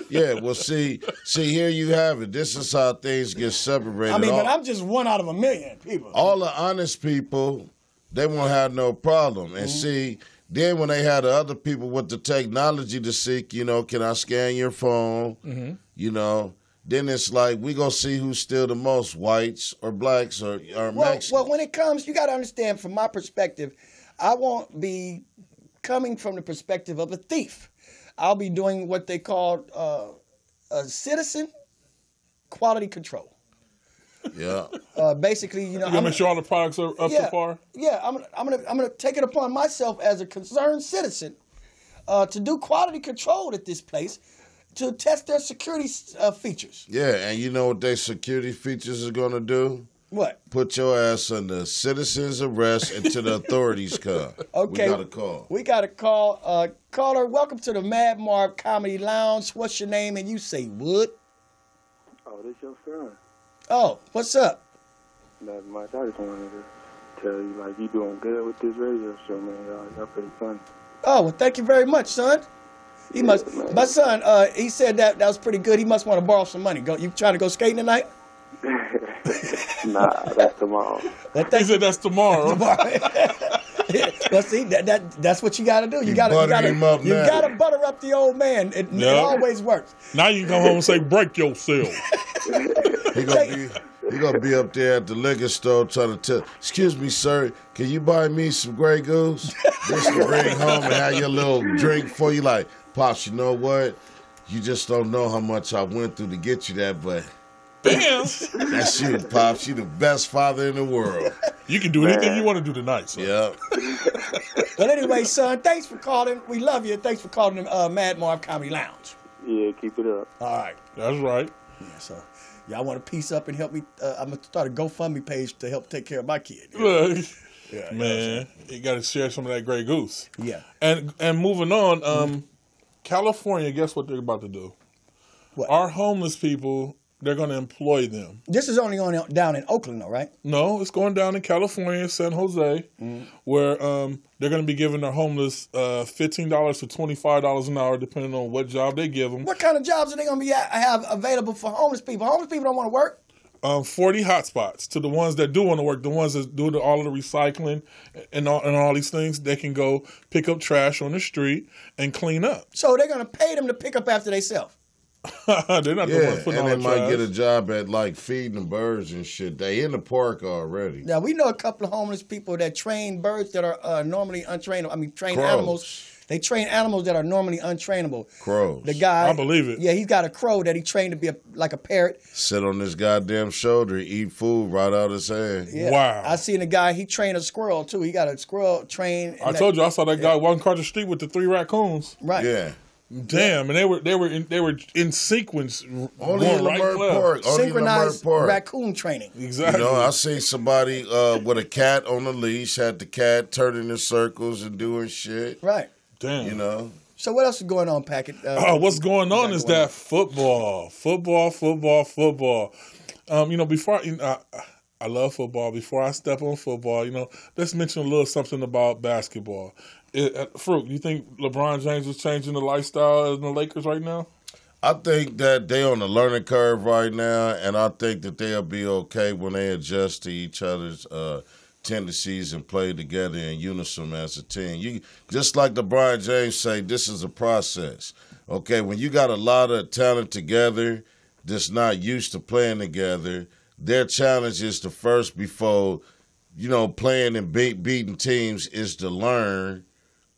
Yeah, well, see, here you have it. This is how things get separated. I mean, but I'm just one out of a million people. All the honest people, they won't have no problem. And see, then when they had the other people with the technology to seek, can I scan your phone? Then it's like, we gonna see who's still the most, whites or blacks or Mexicans. Well, when it comes, you got to understand, from my perspective, I won't be coming from the perspective of a thief. I'll be doing what they call citizen quality control. Yeah. Basically, you know, You gotta make sure all the products are up to par. Yeah, I'm gonna take it upon myself as a concerned citizen to do quality control at this place to test their security features. Yeah, and you know what their security features are gonna do? What? Put your ass under citizen's arrest until the authorities come. Okay. We got a call. We got a call. Caller, welcome to the Mad Marv Comedy Lounge. What's your name? And you say what? Oh, this your son. Oh, what's up? Not much. I just wanted to tell you, like, you doing good with this radio show, man. Y'all pretty funny. Oh, well, thank you very much, son. He must. Man. My son. He said that was pretty good. He must want to borrow some money. You trying to go skating tonight? Nah, that's tomorrow. He said that's tomorrow. Well, see, that's what you got to do. You got to butter up the old man. It always works. Now you can come home and say, break yourself. He gonna be up there at the liquor store trying to tell, excuse me, sir, can you buy me some Grey Goose? Just to bring home and have your little drink for you. Like, Pops, you know what? You just don't know how much I went through to get you that, but Bam! that's you, Pops. You the best father in the world. You can do anything you want to do tonight, son. Yeah. Well, anyway, son, thanks for calling. We love you. Thanks for calling the Mad Marv Comedy Lounge. Yeah, keep it up. All right. That's right. Yeah, so y'all want to piece up and help me? I'm going to start a GoFundMe page to help take care of my kid. Look, Yeah, man, you got to share some of that Grey Goose. Yeah. And moving on, California, guess what they're about to do? What? Our homeless people, they're going to employ them. This is only going down in Oakland, though, right? No, it's going down in California, San Jose, where they're going to be giving their homeless $15 to $25 an hour, depending on what job they give them. What kind of jobs are they going to have available for homeless people? Homeless people don't want to work. 40 hotspots to the ones that do want to work, the ones that do all of the recycling and all these things. They can go pick up trash on the street and clean up. So they're going to pay them to pick up after themselves. They're not the ones putting and all they the might trash. get a job at like feeding the birds and shit. They in the park already. Now, we know a couple of homeless people that train birds that are normally untrainable. I mean, train Crows. animals. They train animals that are normally untrainable. Crows. The guy, I believe it. Yeah, he's got a crow that he trained to be like a parrot. Sit on his goddamn shoulder, eat food right out his hand. Yeah. Wow. I seen a guy, he trained a squirrel too. He got a squirrel trained. I told you, I saw that guy walking across the street with the 3 raccoons. Right. Yeah. Damn, and they were in sequence. Only going in right Lamert and left. Park. Only in Synchronized Lamert Park. raccoon training. Exactly. You know, I seen somebody with a cat on a leash, had the cat turning in circles and doing shit. Right. Damn. You know? So what else is going on, Packett? What's going on is that football. You know, before I love football. Before I step on football, you know, let's mention a little something about basketball. Fruit, you think LeBron James is changing the lifestyle in the Lakers right now? I think that they on a learning curve right now, and I think that they'll be okay when they adjust to each other's tendencies and play together in unison as a team. You just like LeBron James say, this is a process. Okay, when you got a lot of talent together that's not used to playing together, their challenge is to first, before, you know, playing and beating teams, is to learn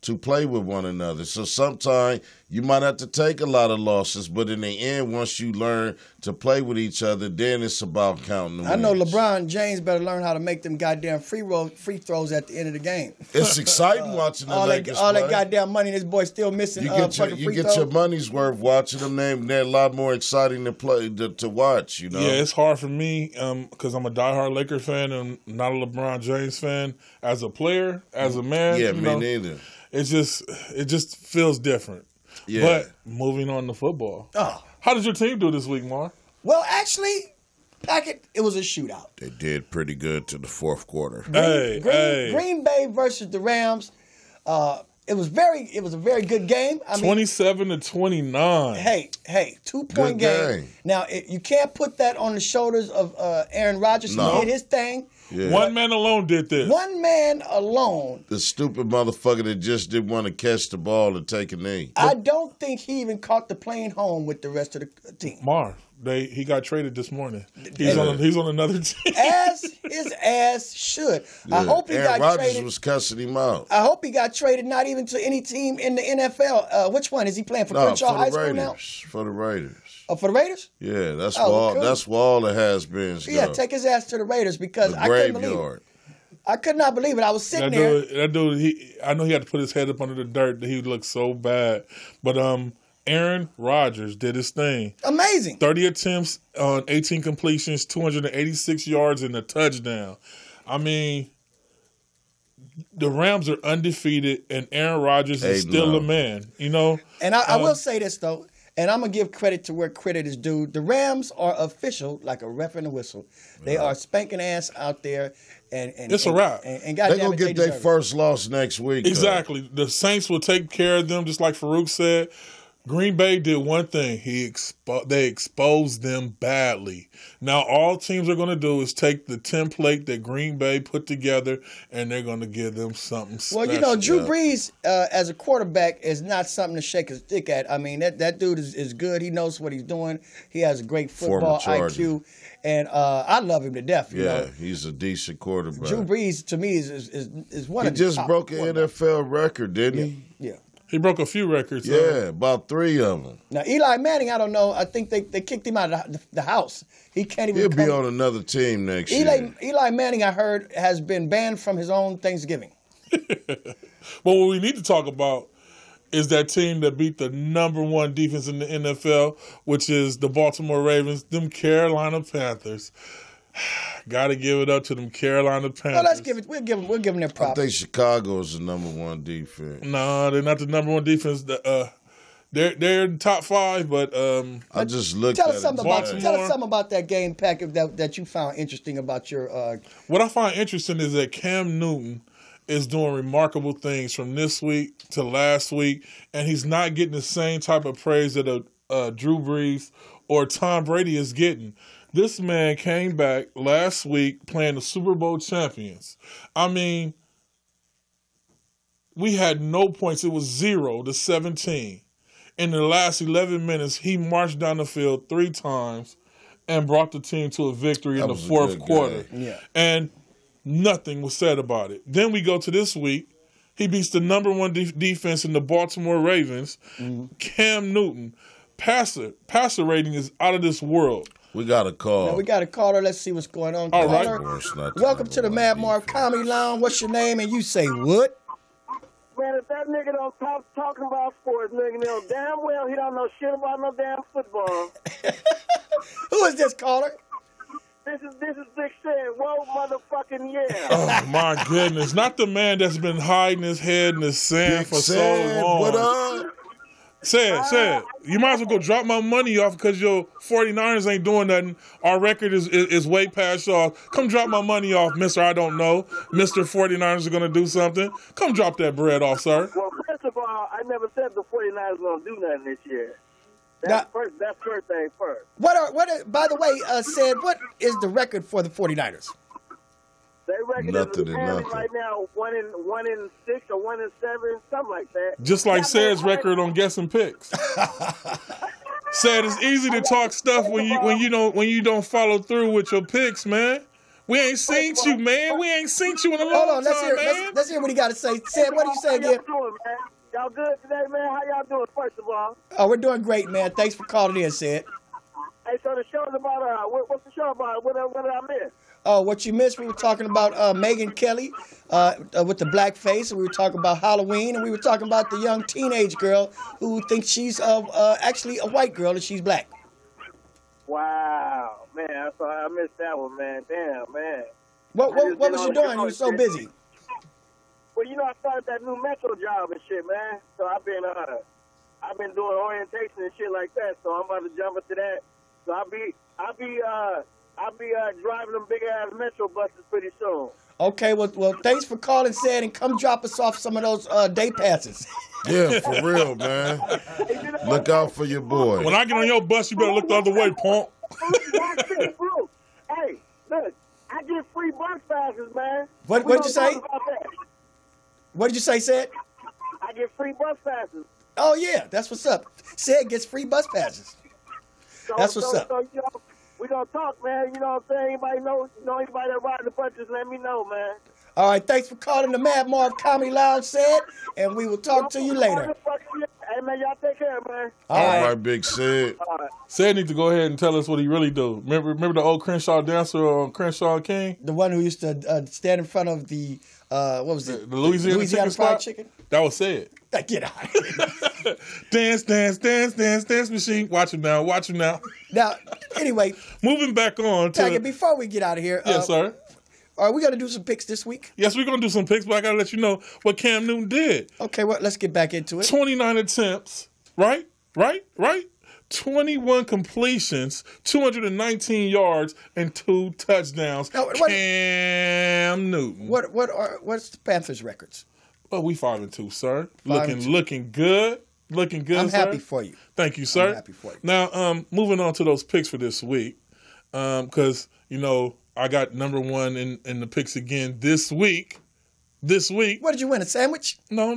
to play with one another. So sometimes you might have to take a lot of losses, but in the end, once you learn to play with each other, then it's about counting the wins. I know LeBron James better learn how to make them goddamn free throws at the end of the game. It's exciting watching the Lakers all play. that goddamn money this boy still missing. You get your money's worth watching them. They're a lot more exciting to play to watch. You know. Yeah, it's hard for me because I'm a diehard Lakers fan and not a LeBron James fan. As a player, as a man, Yeah, you me know, neither. it just feels different. Yeah. But moving on to football. Oh. How did your team do this week, Marv? Well, actually, Packett, it was a shootout. They did pretty good to the fourth quarter. Green Bay versus the Rams. It was a very good game. I mean, 27-29. Hey, 2-point game. Now you can't put that on the shoulders of Aaron Rodgers. No. He did his thing. Yeah. One man alone did this. One man alone. The stupid motherfucker that just didn't want to catch the ball and take a knee. I don't think he even caught the plane home with the rest of the team. Marv, he got traded this morning. He's on another team. As his ass should. Yeah. I hope he Aaron got Rodgers traded. was cussing him out. I hope he got traded not even to any team in the NFL. Which one is he playing for? Crenshaw High School now. For the Raiders. Oh, for the Raiders? Yeah, that's cool. That's where all the has-beens Yeah, go. take his ass to the Raiders because The I couldn't believe graveyard. it. I could not believe it. I was sitting there. That dude, I know he had to put his head up under the dirt. He looked so bad. But Aaron Rodgers did his thing. Amazing. 30 attempts on 18 completions, 286 yards and a touchdown. I mean, the Rams are undefeated, and Aaron Rodgers is still a man, you know? And I will say this, though, and I'm going to give credit to where credit is due. The Rams are official like a ref and a whistle. They are spanking ass out there. And it's a wrap. And they're going to get their first loss next week. Exactly. The Saints will take care of them, just like Farouk said. Green Bay did one thing. They exposed them badly. Now all teams are going to do is take the template that Green Bay put together, and they're going to give them something special. Well, you know, Drew Brees as a quarterback is not something to shake a stick at. I mean, that dude is good. He knows what he's doing. He has a great football IQ, and I love him to death. You know? He's a decent quarterback. Drew Brees, to me, is one of the top. He just broke an NFL record, didn't he? Yeah. He broke a few records. Yeah, about 3 of them. Now, Eli Manning, I don't know. I think they kicked him out of the house. He can't even He'll be on another team next year. Eli Manning, I heard, has been banned from his own Thanksgiving. But what we need to talk about is that team that beat the #1 defense in the NFL, which is the Baltimore Ravens, them Carolina Panthers. Got to give it up to them Carolina Panthers. Well, let's give it. We'll give them their props. I think Chicago is the #1 defense. No, they're not the #1 defense. They're in the top 5, but I just looked tell at us something it. Tell us something about that game package that you found interesting about your. What I find interesting is that Cam Newton is doing remarkable things from this week to last week, and he's not getting the same type of praise that Drew Brees or Tom Brady is getting. This man came back last week playing the Super Bowl champions. I mean, we had no points. It was 0-17. In the last 11 minutes, he marched down the field 3 times and brought the team to a victory in the 4th quarter. Yeah. And nothing was said about it. Then we go to this week. He beats the #1 defense in the Baltimore Ravens. Mm-hmm. Cam Newton, passer rating is out of this world. We got a call. Now we got a caller. Let's see what's going on. All caller. right. Welcome to the Mad Marv Comedy Lounge. What's your name? And you say what? Man, if that nigga don't talking about sports, nigga, know damn well he don't know shit about no damn football. Who is this caller? This is Big Shit. Whoa, motherfucking yeah. Oh my goodness! Not the man that's been hiding his head in the sand for so long. What up? Said, you might as well go drop my money off because your 49ers ain't doing nothing. Our record is way past y'all. Come drop my money off, Mr. I don't know. Mr. 49ers are going to do something. Come drop that bread off, sir. Well, first of all, I never said the 49ers going to do nothing this year. That's first thing first. By the way, Said, what is the record for the 49ers? They reckon nothing right now 1-6 or 1-7, something like that. Just like Said's record on guessing picks. Said it's easy to talk stuff when you don't follow through with your picks, man. We ain't seen you, man. We ain't seen you in a long time, man. Let's hear what he got to say. Said, what do you say again? How y'all doing, man? Y'all good today, man? How y'all doing, first of all? Oh, we're doing great, man. Thanks for calling in, Said. Hey, so the show's about, what's the show about? What did I miss? Oh, what you missed, we were talking about Megyn Kelly with the black face, and we were talking about Halloween, and we were talking about the young teenage girl who thinks she's actually a white girl and she's black. Wow, man, I missed that one, man. Damn, man. What was you doing? You were so busy. Well, you know, I started that new Metro job and shit, man. So I've been doing orientation and shit like that. So I'm about to jump into that. So I'll be driving them big ass Metro buses pretty soon. Okay, well, thanks for calling, Said, and come drop us off some of those day passes. Yeah, for real, man. Look out for your boy. When I get on your bus, you better look the other way, punk. Hey, look, I get free bus passes, man. What did you say? What did you say, Said? I get free bus passes. Oh yeah, that's what's up. Said gets free bus passes. That's what's up. So, you know, we gonna talk, man. You know what I'm saying? Anybody know anybody that ride the bunches, let me know, man. All right, thanks for calling the Mad Marv Comedy Lounge, Said, and we will talk to you later. Hey, man, man. Y'all take care, man. All right, Big Sid. All right. Sid need to go ahead and tell us what he really do. Remember the old Crenshaw dancer on Crenshaw King? The one who used to stand in front of the what was it? The Louisiana fried spot? chicken. That was Sid. Get out of here. Dance machine. Watch him now. Now, anyway, moving back on to Taggart, before we get out of here, yes, sir. Are we going to do some picks this week? Yes, we're going to do some picks, but I got to let you know what Cam Newton did. Okay, well, let's get back into it. 29 attempts, right? 21 completions, 219 yards, and 2 touchdowns. Now, Cam Newton. What's the Panthers' records? Well, we 5-2, sir. 5-2. Looking good. I'm sir. happy for you. Thank you, sir. I'm happy for you. Now, moving on to those picks for this week, because I got number one in the picks again this week. What did you win? A sandwich? No.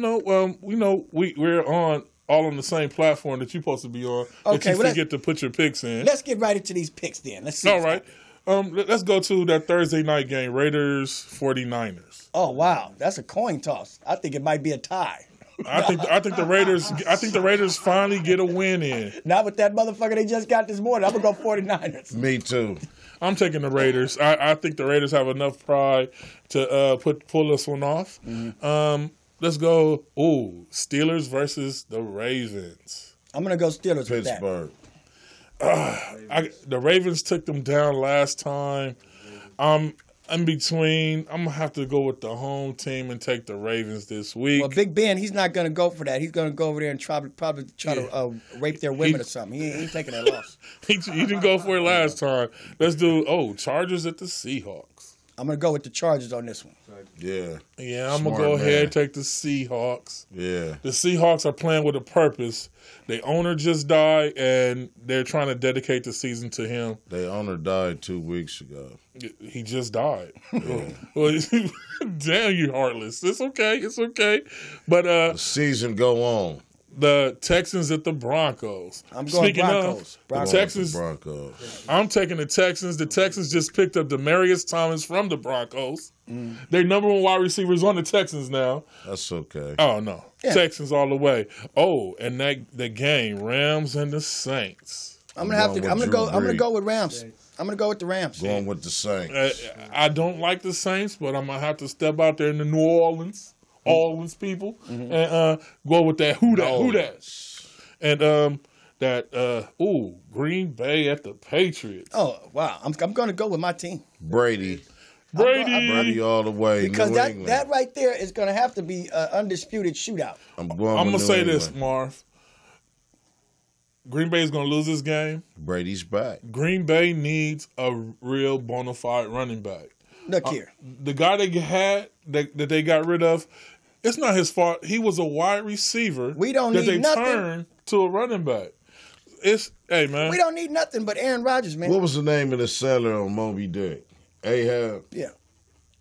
We're all on the same platform that you're supposed to be on. Okay, that you forget to put your picks in. Let's get right into these picks then. Let's see. All right. Let's go to that Thursday night game, Raiders 49ers. Oh wow, that's a coin toss. I think it might be a tie. I think the Raiders finally get a win in. Not with that motherfucker they just got this morning. I'm gonna go 49ers. Me too. I'm taking the Raiders. I think the Raiders have enough pride to pull this one off. Mm-hmm. Let's go. Steelers versus the Ravens. I'm gonna go Steelers. Pittsburgh. The Ravens took them down last time. In between, I'm gonna have to go with the home team and take the Ravens this week. Well, Big Ben, he's not gonna go for that. He's gonna go over there and probably try to rape their women or something. He ain't taking that loss. He didn't go for it last time. Let's do Chargers at the Seahawks. I'm gonna go with the Chargers on this one. Yeah. I'm gonna go ahead and take the Seahawks. Yeah. The Seahawks are playing with a purpose. The owner just died, and they're trying to dedicate the season to him. The owner died 2 weeks ago. He just died. Well, damn you, heartless. It's okay. But the season go on. The Texans at the Broncos. I'm going Broncos. Broncos. I'm taking the Texans. The Texans just picked up Demaryius Thomas from the Broncos. Their number one wide receiver is on the Texans now. That's okay. Oh no, yeah. Texans all the way. And the game, Rams and the Saints. I'm gonna go with Rams. I'm gonna go with the Rams. Going with the Saints. I don't like the Saints, but I'm gonna have to step out there in the New Orleans people, and go with that who that, and Green Bay at the Patriots. Oh wow, I'm gonna go with my team. Brady all the way. Because that right there is gonna have to be an undisputed shootout. I'm gonna say this, Marv. Green Bay is gonna lose this game. Brady's back. Green Bay needs a real bona fide running back. Look here, the guy they had that they got rid of. It's not his fault. He was a wide receiver. We don't need nothing. Turned to a running back. Hey man. We don't need nothing but Aaron Rodgers, man. What was the name of the seller on Moby Dick? Ahab. Yeah.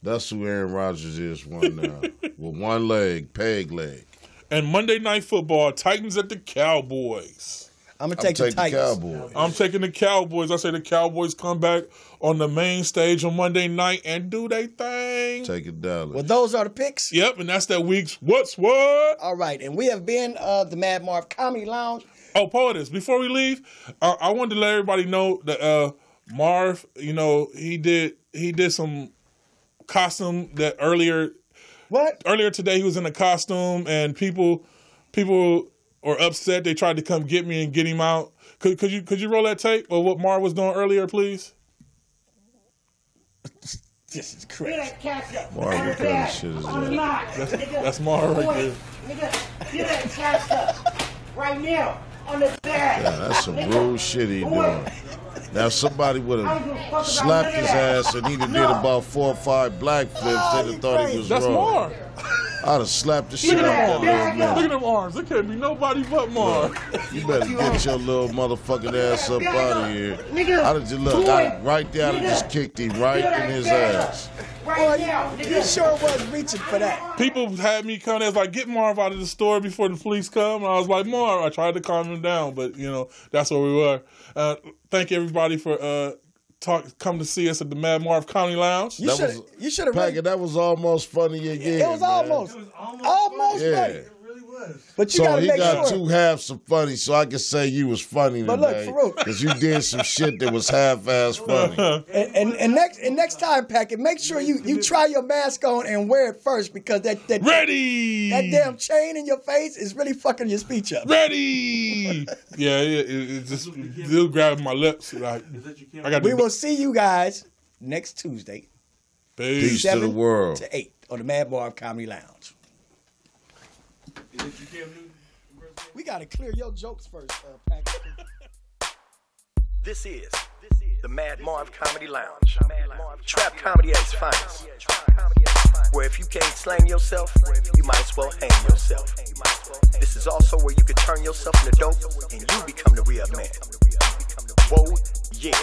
That's who Aaron Rodgers is one now. With one leg, peg leg. And Monday Night Football, Titans at the Cowboys. I'm gonna take the Titans. Cowboys. I'm taking the Cowboys. I say the Cowboys come back on the main stage on Monday night and do their thing. Take $1. Well, those are the picks. Yep, and that's that week's What's What. All right, and we have been the Mad Marv Comedy Lounge. Oh, Poetess, before we leave, I wanted to let everybody know that Marv, he did some costume that earlier. What? Earlier today, he was in a costume, and people are upset. They tried to come get me and get him out. Could you roll that tape of what Marv was doing earlier, please? This is crazy. Marv, what kind of shit is that? That's Marv right there. Nigga, get that chest right now on the bed. Yeah, that's some rude shit he doing. Now, if somebody would have slapped his ass and he'd have did about 4 or 5 black flips, they'd have thought he was That's wrong. Marv. I'd have slapped the shit out of that little man. Look at them arms. It can't be nobody but Marv. You better get your little motherfucking ass up out of here. I'd have just right there. I'd have just kicked him right in his ass. Boy, you sure was reaching for that. People had me come there, like, get Marv out of the store before the police come. And I was like, Marv, I tried to calm him down, but, that's where we were. Thank everybody for come to see us at the Mad Marv Comedy Lounge. You should have. Packard, that was almost funny again. It was almost. Almost yeah. funny. But you So gotta he make got sure. two halves of funny, so I can say you was funny But look, today. Farouk. Because you did some shit that was half-ass funny. And next time, Packet, make sure you try your mask on and wear it first, because that Ready! that damn chain in your face is really fucking your speech up. Ready! Yeah, it just still grabbing my lips. Like, I got. We will see you guys next Tuesday, Peace to the 7 world. to 8 on the Mad Marv Comedy Lounge. We gotta clear your jokes first, Packet. This is the Mad Marv Comedy Lounge. Trap comedy at its finest. Where if you can't slang yourself, you might as well hang yourself. This is also where you can turn yourself into dope and you become the real man. Whoa, yeah.